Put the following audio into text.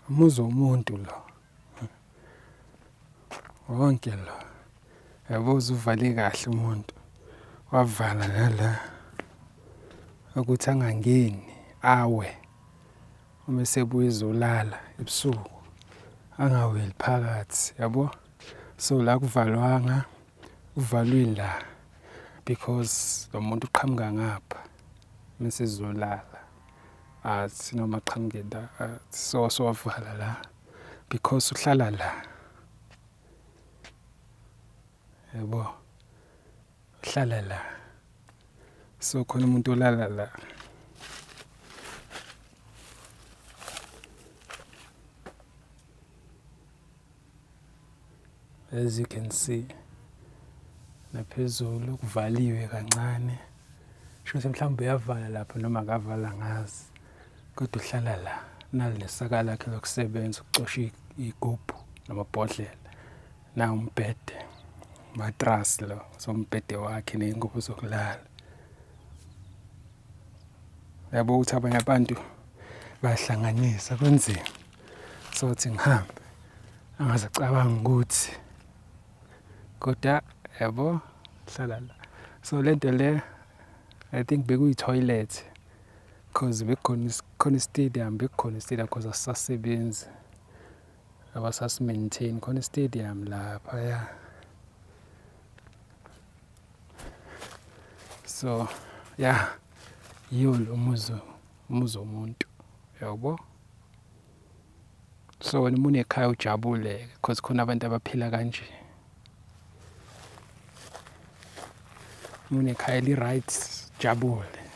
umuzi womuntu lo wonke lo yabo uzuvale kahle umuntu wavala nala ukuthi angangeni awe uma sebuya ezolala ebusuku angaweli phakathi yabo. So la kuvalwanga uvalwe la because lo muntu uqhamuka ngapha mase ezolala athi noma aqhamuke la so wavala la because uhlala la yabo, uhlala la. So khona umuntu olala la. As you can see, naphezulu kuvaliwe kancane. Sho mhlawumbe uyavala lapha noma akavala ngazi. Kodwa uhlala la. Nali nesaka lakhe lokusebenza ukucosha igubhu namabhodlela. Na umbhede, mattress lo, so umbhede wakhe nengubo zokulala. Yabo ukuthi abanye abantu bahlanganisa kunzima. So uthi ngihambe angaze acabanga ukuthi kodwa yabo hlala la. So lento le I think bekuyi toilet because bekukhona stadium because asasebenzi abasas maintain khona stadium lapha ya. So yeah, yiyo lo umuzi womuntu yabo. So wena uma unekhaya ujabule because khona abantu abaphila kanje. Uma unekhaya li right jabule.